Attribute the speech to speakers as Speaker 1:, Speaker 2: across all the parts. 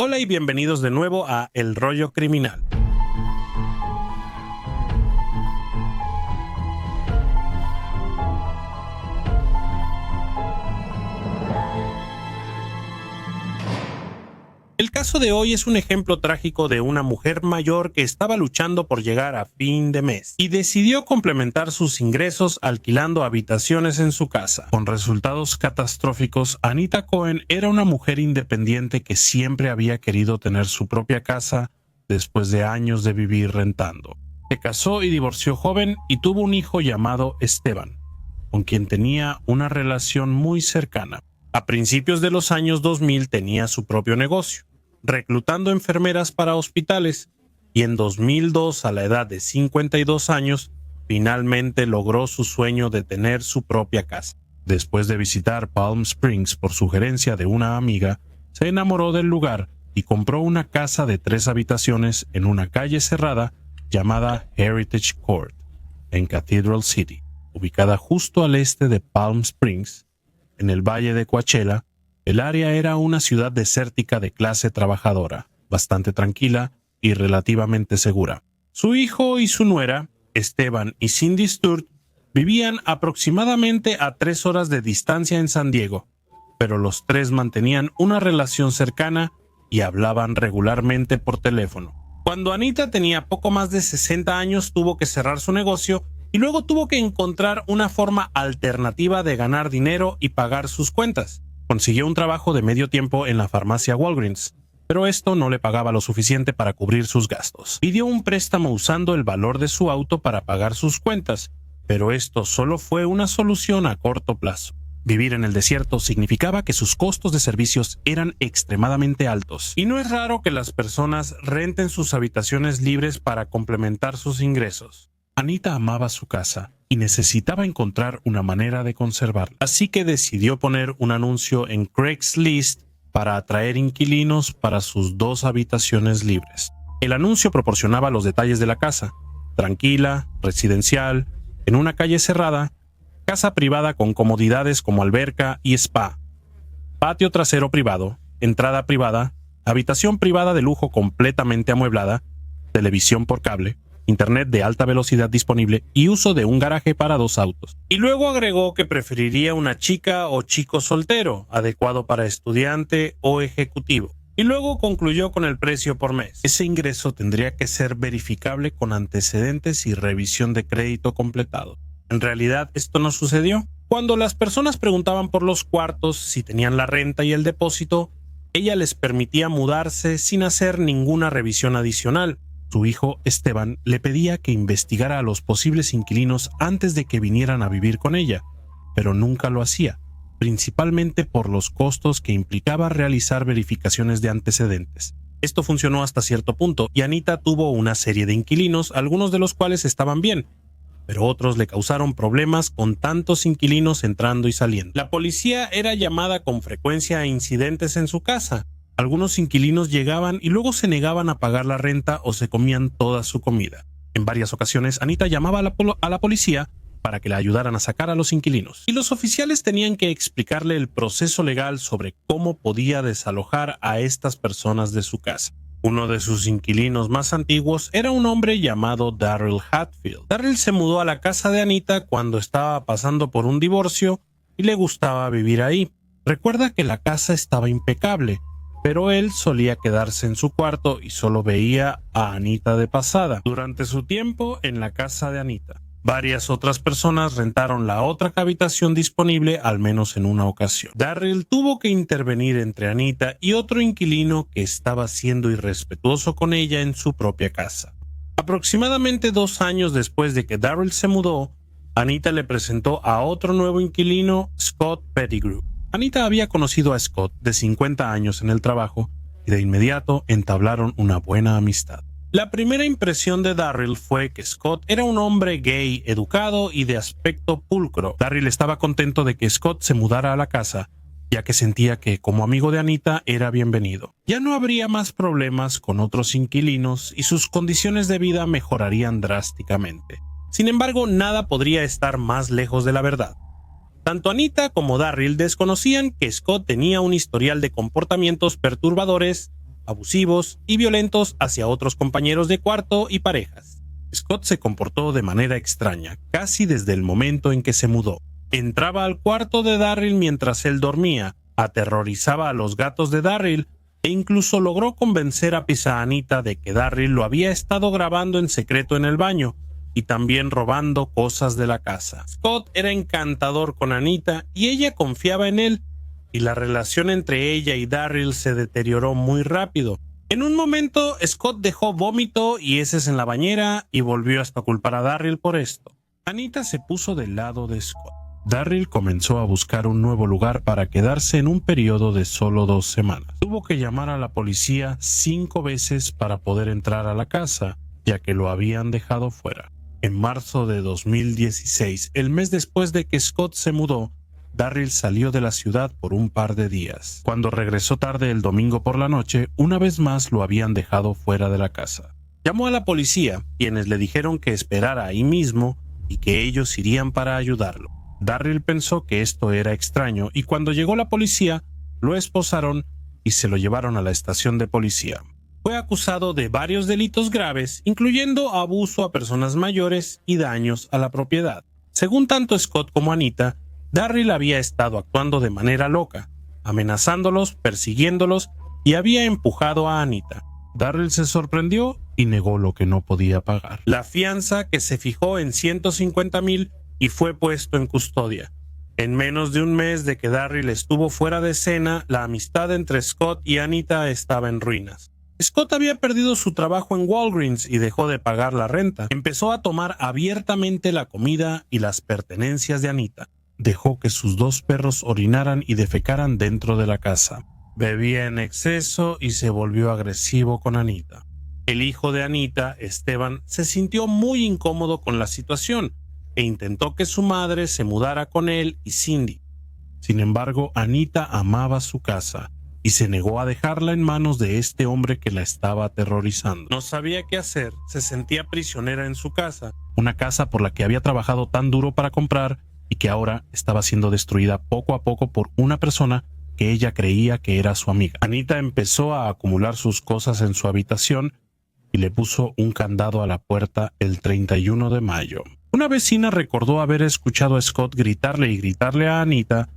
Speaker 1: Hola y bienvenidos de nuevo a El Rollo Criminal. El caso de hoy es un ejemplo trágico de una mujer mayor que estaba luchando por llegar a fin de mes y decidió complementar sus ingresos alquilando habitaciones en su casa. Con resultados catastróficos, Anita Cohen era una mujer independiente que siempre había querido tener su propia casa después de años de vivir rentando. Se casó y divorció joven y tuvo un hijo llamado Esteban, con quien tenía una relación muy cercana. A principios de los años 2000 tenía su propio negocio, reclutando enfermeras para hospitales, y en 2002, a la edad de 52 años, finalmente logró su sueño de tener su propia casa. Después de visitar Palm Springs por sugerencia de una amiga, se enamoró del lugar y compró una casa de 3 habitaciones en una calle cerrada llamada Heritage Court, en Cathedral City, ubicada justo al este de Palm Springs, en el valle de Coachella. El área era una ciudad desértica de clase trabajadora, bastante tranquila y relativamente segura. Su hijo y su nuera, Esteban y Cindy Sturt, vivían aproximadamente a 3 horas de distancia en San Diego, pero los 3 mantenían una relación cercana y hablaban regularmente por teléfono. Cuando Anita tenía poco más de 60 años, tuvo que cerrar su negocio y luego tuvo que encontrar una forma alternativa de ganar dinero y pagar sus cuentas. Consiguió un trabajo de medio tiempo en la farmacia Walgreens, pero esto no le pagaba lo suficiente para cubrir sus gastos. Pidió un préstamo usando el valor de su auto para pagar sus cuentas, pero esto solo fue una solución a corto plazo. Vivir en el desierto significaba que sus costos de servicios eran extremadamente altos, y no es raro que las personas renten sus habitaciones libres para complementar sus ingresos. Anita amaba su casa y necesitaba encontrar una manera de conservarla. Así que decidió poner un anuncio en Craigslist para atraer inquilinos para sus 2 habitaciones libres. El anuncio proporcionaba los detalles de la casa: tranquila, residencial, en una calle cerrada, casa privada con comodidades como alberca y spa, patio trasero privado, entrada privada, habitación privada de lujo completamente amueblada, televisión por cable, internet de alta velocidad disponible y uso de un garaje para 2 autos. Y luego agregó que preferiría una chica o chico soltero, adecuado para estudiante o ejecutivo. Y luego concluyó con el precio por mes. Ese ingreso tendría que ser verificable con antecedentes y revisión de crédito completado. En realidad, esto no sucedió. Cuando las personas preguntaban por los cuartos, si tenían la renta y el depósito, ella les permitía mudarse sin hacer ninguna revisión adicional. Su hijo, Esteban, le pedía que investigara a los posibles inquilinos antes de que vinieran a vivir con ella, pero nunca lo hacía, principalmente por los costos que implicaba realizar verificaciones de antecedentes. Esto funcionó hasta cierto punto, y Anita tuvo una serie de inquilinos, algunos de los cuales estaban bien, pero otros le causaron problemas con tantos inquilinos entrando y saliendo. La policía era llamada con frecuencia a incidentes en su casa. Algunos inquilinos llegaban y luego se negaban a pagar la renta o se comían toda su comida. En varias ocasiones, Anita llamaba a la policía para que la ayudaran a sacar a los inquilinos, y los oficiales tenían que explicarle el proceso legal sobre cómo podía desalojar a estas personas de su casa. Uno de sus inquilinos más antiguos era un hombre llamado Darryl Hatfield. Darryl se mudó a la casa de Anita cuando estaba pasando por un divorcio y le gustaba vivir ahí. Recuerda que la casa estaba impecable, pero él solía quedarse en su cuarto y solo veía a Anita de pasada durante su tiempo en la casa de Anita. Varias otras personas rentaron la otra habitación disponible al menos en una ocasión. Darryl tuvo que intervenir entre Anita y otro inquilino que estaba siendo irrespetuoso con ella en su propia casa. Aproximadamente 2 años después de que Darryl se mudó, Anita le presentó a otro nuevo inquilino, Scott Pettigrew. Anita había conocido a Scott, de 50 años, en el trabajo, y de inmediato entablaron una buena amistad. La primera impresión de Darryl fue que Scott era un hombre gay, educado y de aspecto pulcro. Darryl estaba contento de que Scott se mudara a la casa, ya que sentía que, como amigo de Anita, era bienvenido. Ya no habría más problemas con otros inquilinos y sus condiciones de vida mejorarían drásticamente. Sin embargo, nada podría estar más lejos de la verdad. Tanto Anita como Darryl desconocían que Scott tenía un historial de comportamientos perturbadores abusivos y violentos hacia otros compañeros de cuarto y parejas. Scott se comportó de manera extraña, casi desde el momento en que se mudó. Entraba al cuarto de Darryl mientras él dormía, aterrorizaba a los gatos de Darryl e incluso logró convencer a Anita de que Darryl lo había estado grabando en secreto en el baño y también robando cosas de la casa. Scott era encantador con Anita y ella confiaba en él, y la relación entre ella y Darryl se deterioró muy rápido. En un momento, Scott dejó vómito y heces en la bañera y volvió hasta culpar a Darryl por esto. Anita se puso del lado de Scott. Darryl comenzó a buscar un nuevo lugar para quedarse en un periodo de solo 2 semanas. Tuvo que llamar a la policía 5 veces para poder entrar a la casa, ya que lo habían dejado fuera. En marzo de 2016, el mes después de que Scott se mudó, Darryl salió de la ciudad por un par de días. Cuando regresó tarde el domingo por la noche, una vez más lo habían dejado fuera de la casa. Llamó a la policía, quienes le dijeron que esperara ahí mismo y que ellos irían para ayudarlo. Darryl pensó que esto era extraño y cuando llegó la policía, lo esposaron y se lo llevaron a la estación de policía. Fue acusado de varios delitos graves, incluyendo abuso a personas mayores y daños a la propiedad. Según tanto Scott como Anita, Darryl había estado actuando de manera loca, amenazándolos, persiguiéndolos y había empujado a Anita. Darryl se sorprendió y negó lo que no podía pagar. La fianza, que se fijó en $150,000, y fue puesto en custodia. En menos de un mes de que Darryl estuvo fuera de escena, la amistad entre Scott y Anita estaba en ruinas. Scott había perdido su trabajo en Walgreens y dejó de pagar la renta. Empezó a tomar abiertamente la comida y las pertenencias de Anita. Dejó que sus 2 perros orinaran y defecaran dentro de la casa. Bebía en exceso y se volvió agresivo con Anita. El hijo de Anita, Esteban, se sintió muy incómodo con la situación e intentó que su madre se mudara con él y Cindy. Sin embargo, Anita amaba su casa y se negó a dejarla en manos de este hombre que la estaba aterrorizando. No sabía qué hacer, se sentía prisionera en su casa, una casa por la que había trabajado tan duro para comprar y que ahora estaba siendo destruida poco a poco por una persona que ella creía que era su amiga. Anita empezó a acumular sus cosas en su habitación y le puso un candado a la puerta el 31 de mayo. Una vecina recordó haber escuchado a Scott gritarle y gritarle a Anita,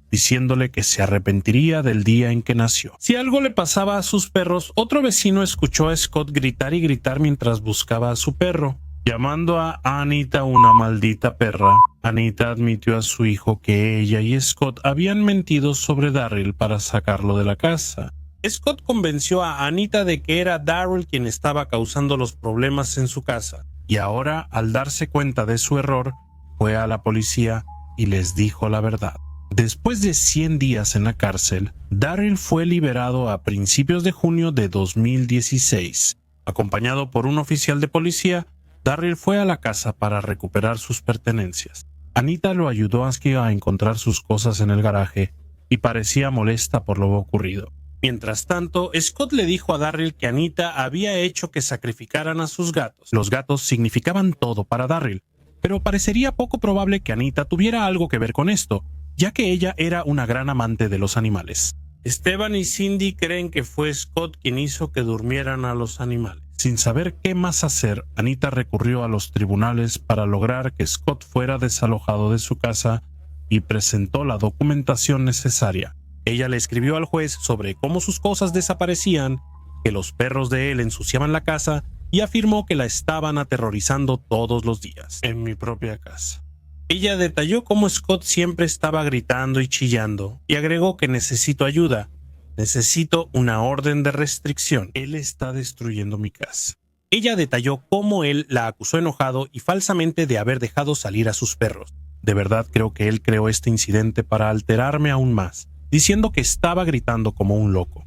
Speaker 1: diciéndole que se arrepentiría del día en que nació. Si algo le pasaba a sus perros, otro vecino escuchó a Scott gritar y gritar mientras buscaba a su perro, llamando a Anita una maldita perra. Anita admitió a su hijo que ella y Scott habían mentido sobre Darryl para sacarlo de la casa. Scott convenció a Anita de que era Darryl quien estaba causando los problemas en su casa, y ahora, al darse cuenta de su error, fue a la policía y les dijo la verdad. Después de 100 días en la cárcel, Darryl fue liberado a principios de junio de 2016. Acompañado por un oficial de policía, Darryl fue a la casa para recuperar sus pertenencias. Anita lo ayudó a encontrar sus cosas en el garaje y parecía molesta por lo ocurrido. Mientras tanto, Scott le dijo a Darryl que Anita había hecho que sacrificaran a sus gatos. Los gatos significaban todo para Darryl, pero parecería poco probable que Anita tuviera algo que ver con esto, ya que ella era una gran amante de los animales. Esteban y Cindy creen que fue Scott quien hizo que durmieran a los animales. Sin saber qué más hacer, Anita recurrió a los tribunales para lograr que Scott fuera desalojado de su casa y presentó la documentación necesaria. Ella le escribió al juez sobre cómo sus cosas desaparecían, que los perros de él ensuciaban la casa y afirmó que la estaban aterrorizando todos los días. En mi propia casa. Ella detalló cómo Scott siempre estaba gritando y chillando y agregó que necesito ayuda. Necesito una orden de restricción. Él está destruyendo mi casa. Ella detalló cómo él la acusó enojado y falsamente de haber dejado salir a sus perros. De verdad creo que él creó este incidente para alterarme aún más, diciendo que estaba gritando como un loco,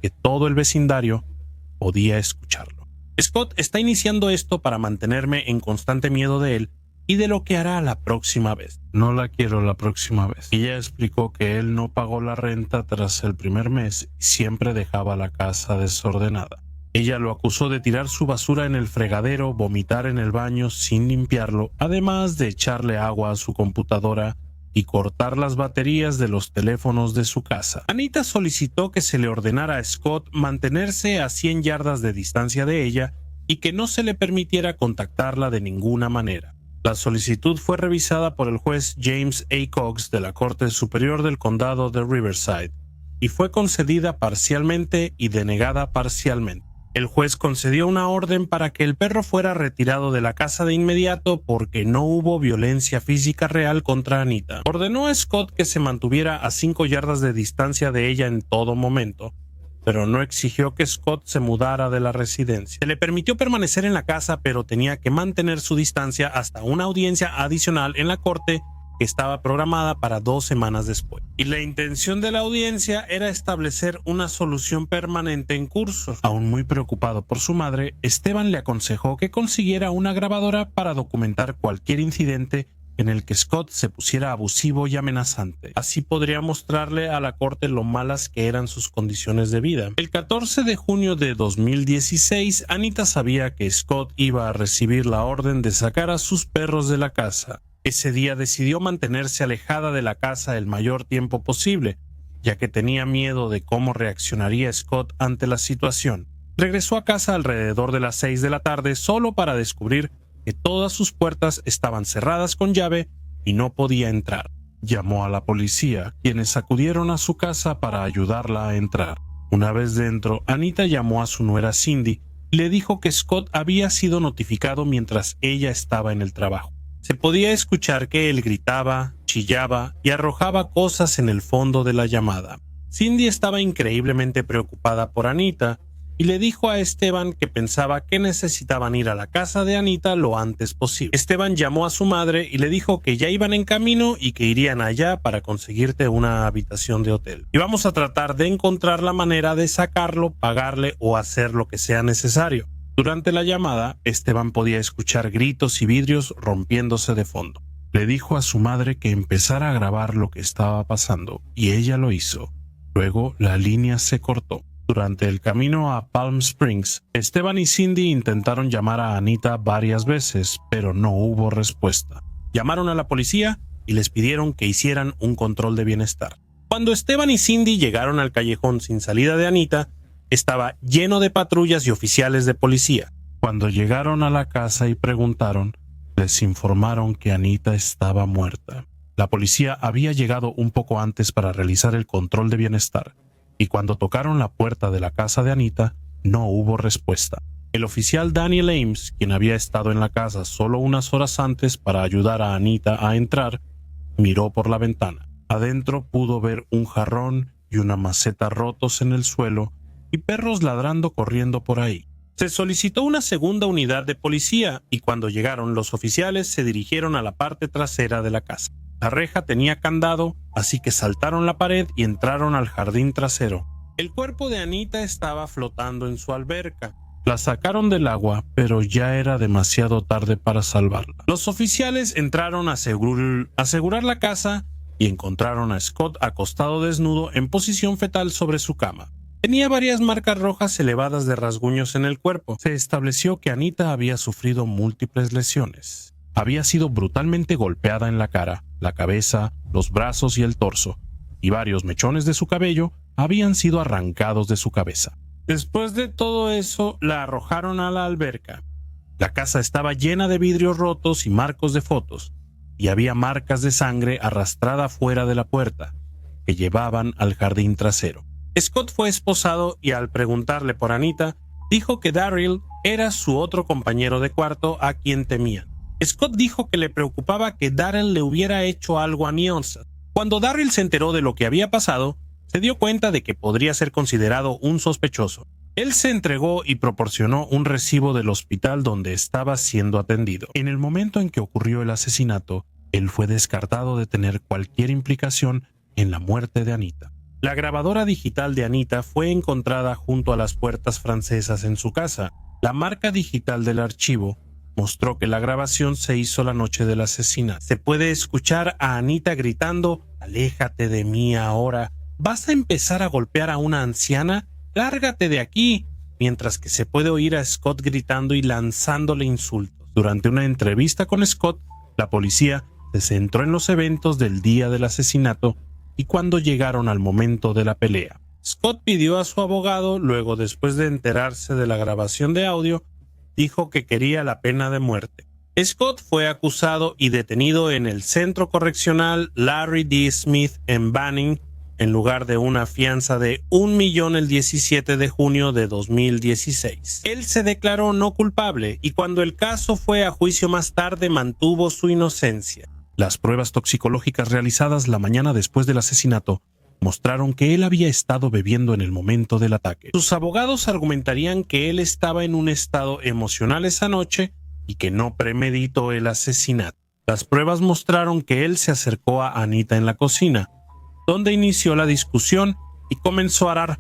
Speaker 1: que todo el vecindario podía escucharlo. Scott está iniciando esto para mantenerme en constante miedo de él y de lo que hará la próxima vez. No la quiero la próxima vez. Ella explicó que él no pagó la renta tras el primer mes y siempre dejaba la casa desordenada. Ella lo acusó de tirar su basura en el fregadero, vomitar en el baño sin limpiarlo, además de echarle agua a su computadora y cortar las baterías de los teléfonos de su casa. Anita solicitó que se le ordenara a Scott mantenerse a 100 yardas de distancia de ella y que no se le permitiera contactarla de ninguna manera. La solicitud fue revisada por el juez James A. Cox de la Corte Superior del Condado de Riverside y fue concedida parcialmente y denegada parcialmente. El juez concedió una orden para que el perro fuera retirado de la casa de inmediato porque no hubo violencia física real contra Anita. Ordenó a Scott que se mantuviera a 5 yardas de distancia de ella en todo momento, pero no exigió que Scott se mudara de la residencia. Se le permitió permanecer en la casa, pero tenía que mantener su distancia hasta una audiencia adicional en la corte que estaba programada para 2 semanas después. Y la intención de la audiencia era establecer una solución permanente en curso. Aún muy preocupado por su madre, Esteban le aconsejó que consiguiera una grabadora para documentar cualquier incidente en el que Scott se pusiera abusivo y amenazante. Así podría mostrarle a la corte lo malas que eran sus condiciones de vida. El 14 de junio de 2016, Anita sabía que Scott iba a recibir la orden de sacar a sus perros de la casa. Ese día decidió mantenerse alejada de la casa el mayor tiempo posible, ya que tenía miedo de cómo reaccionaría Scott ante la situación. Regresó a casa alrededor de las 6 de la tarde solo para descubrir que todas sus puertas estaban cerradas con llave y no podía entrar. Llamó a la policía, quienes acudieron a su casa para ayudarla a entrar. Una vez dentro, Anita llamó a su nuera Cindy y le dijo que Scott había sido notificado mientras ella estaba en el trabajo. Se podía escuchar que él gritaba, chillaba y arrojaba cosas en el fondo de la llamada. Cindy estaba increíblemente preocupada por Anita y le dijo a Esteban que pensaba que necesitaban ir a la casa de Anita lo antes posible. Esteban llamó a su madre y le dijo que ya iban en camino y que irían allá para conseguirte una habitación de hotel. Y vamos a tratar de encontrar la manera de sacarlo, pagarle o hacer lo que sea necesario. Durante la llamada, Esteban podía escuchar gritos y vidrios rompiéndose de fondo. Le dijo a su madre que empezara a grabar lo que estaba pasando, y ella lo hizo. Luego, la línea se cortó. Durante el camino a Palm Springs, Esteban y Cindy intentaron llamar a Anita varias veces, pero no hubo respuesta. Llamaron a la policía y les pidieron que hicieran un control de bienestar. Cuando Esteban y Cindy llegaron al callejón sin salida de Anita, estaba lleno de patrullas y oficiales de policía. Cuando llegaron a la casa y preguntaron, les informaron que Anita estaba muerta. La policía había llegado un poco antes para realizar el control de bienestar, y cuando tocaron la puerta de la casa de Anita, no hubo respuesta. El oficial Daniel Ames, quien había estado en la casa solo unas horas antes para ayudar a Anita a entrar, miró por la ventana. Adentro pudo ver un jarrón y una maceta rotos en el suelo, y perros ladrando corriendo por ahí. Se solicitó una segunda unidad de policía y cuando llegaron los oficiales se dirigieron a la parte trasera de la casa. La reja tenía candado, así que saltaron la pared y entraron al jardín trasero. El cuerpo de Anita estaba flotando en su alberca. La sacaron del agua, pero ya era demasiado tarde para salvarla. Los oficiales entraron a asegurar la casa y encontraron a Scott acostado desnudo en posición fetal sobre su cama. Tenía varias marcas rojas elevadas de rasguños en el cuerpo. Se estableció que Anita había sufrido múltiples lesiones. Había sido brutalmente golpeada en la cara, la cabeza, los brazos y el torso, y varios mechones de su cabello habían sido arrancados de su cabeza. Después de todo eso, la arrojaron a la alberca. La casa estaba llena de vidrios rotos y marcos de fotos, y había marcas de sangre arrastrada fuera de la puerta, que llevaban al jardín trasero. Scott fue esposado y al preguntarle por Anita, dijo que Darryl era su otro compañero de cuarto a quien temían. Scott dijo que le preocupaba que Darryl le hubiera hecho algo a Neonsa. Cuando Darryl se enteró de lo que había pasado, se dio cuenta de que podría ser considerado un sospechoso. Él se entregó y proporcionó un recibo del hospital donde estaba siendo atendido. En el momento en que ocurrió el asesinato, él fue descartado de tener cualquier implicación en la muerte de Anita. La grabadora digital de Anita fue encontrada junto a las puertas francesas en su casa. La marca digital del archivo mostró que la grabación se hizo la noche del asesinato. Se puede escuchar a Anita gritando: «Aléjate de mí ahora. ¿Vas a empezar a golpear a una anciana? ¡Lárgate de aquí!», mientras que se puede oír a Scott gritando y lanzándole insultos. Durante una entrevista con Scott, la policía se centró en los eventos del día del asesinato y cuando llegaron al momento de la pelea. Scott pidió a su abogado, luego después de enterarse de la grabación de audio, dijo que quería la pena de muerte. Scott fue acusado y detenido en el Centro Correccional Larry D. Smith en Banning, en lugar de una fianza de $1 millón el 17 de junio de 2016. Él se declaró no culpable y cuando el caso fue a juicio más tarde mantuvo su inocencia. Las pruebas toxicológicas realizadas la mañana después del asesinato mostraron que él había estado bebiendo en el momento del ataque. Sus abogados argumentarían que él estaba en un estado emocional esa noche y que no premeditó el asesinato. Las pruebas mostraron que él se acercó a Anita en la cocina, donde inició la discusión y comenzó a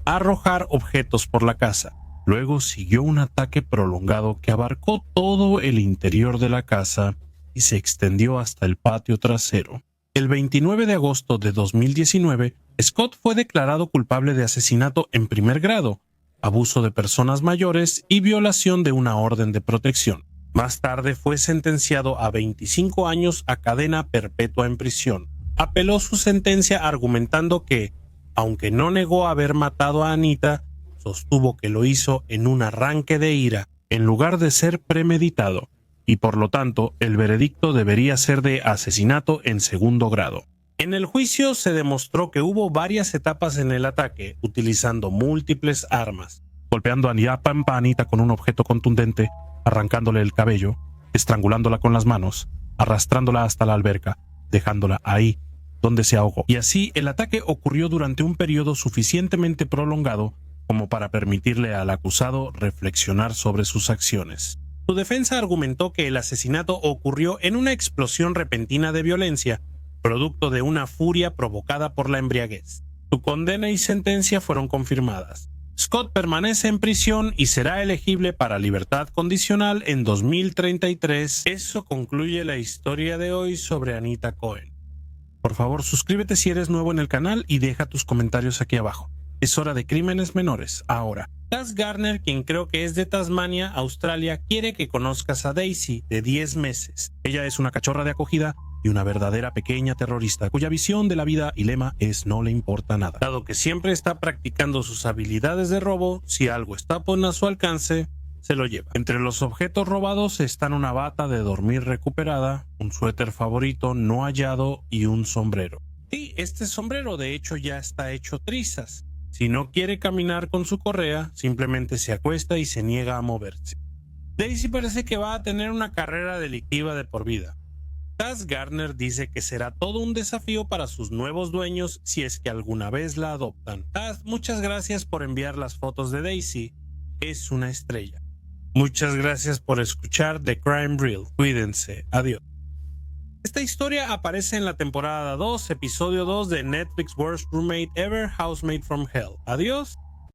Speaker 1: arrojar objetos por la casa. Luego siguió un ataque prolongado que abarcó todo el interior de la casa y se extendió hasta el patio trasero. El 29 de agosto de 2019, Scott fue declarado culpable de asesinato en primer grado, abuso de personas mayores y violación de una orden de protección. Más tarde fue sentenciado a 25 años a cadena perpetua en prisión. Apeló su sentencia argumentando que, aunque no negó haber matado a Anita, sostuvo que lo hizo en un arranque de ira, en lugar de ser premeditado, y por lo tanto el veredicto debería ser de asesinato en segundo grado. En el juicio se demostró que hubo varias etapas en el ataque, utilizando múltiples armas, golpeando a Anita con un objeto contundente, arrancándole el cabello, estrangulándola con las manos, arrastrándola hasta la alberca, dejándola ahí, donde se ahogó. Y así el ataque ocurrió durante un periodo suficientemente prolongado como para permitirle al acusado reflexionar sobre sus acciones. Su defensa argumentó que el asesinato ocurrió en una explosión repentina de violencia, producto de una furia provocada por la embriaguez. Su condena y sentencia fueron confirmadas. Scott permanece en prisión y será elegible para libertad condicional en 2033. Eso concluye la historia de hoy sobre Anita Cohen. Por favor, suscríbete si eres nuevo en el canal y deja tus comentarios aquí abajo. Es hora de crímenes menores, ahora. Taz Garner, quien creo que es de Tasmania, Australia, quiere que conozcas a Daisy, de 10 meses. Ella es una cachorra de acogida y una verdadera pequeña terrorista, cuya visión de la vida y lema es no le importa nada. Dado que siempre está practicando sus habilidades de robo, si algo está a su alcance, se lo lleva. Entre los objetos robados están una bata de dormir recuperada, un suéter favorito no hallado y un sombrero. Sí, este sombrero de hecho ya está hecho trizas. Si no quiere caminar con su correa, simplemente se acuesta y se niega a moverse. Daisy parece que va a tener una carrera delictiva de por vida. Taz Garner dice que será todo un desafío para sus nuevos dueños si es que alguna vez la adoptan. Taz, muchas gracias por enviar las fotos de Daisy. Es una estrella. Muchas gracias por escuchar The Crime Reel. Cuídense. Adiós. Esta historia aparece en la temporada 2, episodio 2 de Netflix Worst Roommate Ever, Housemate from Hell. Adiós.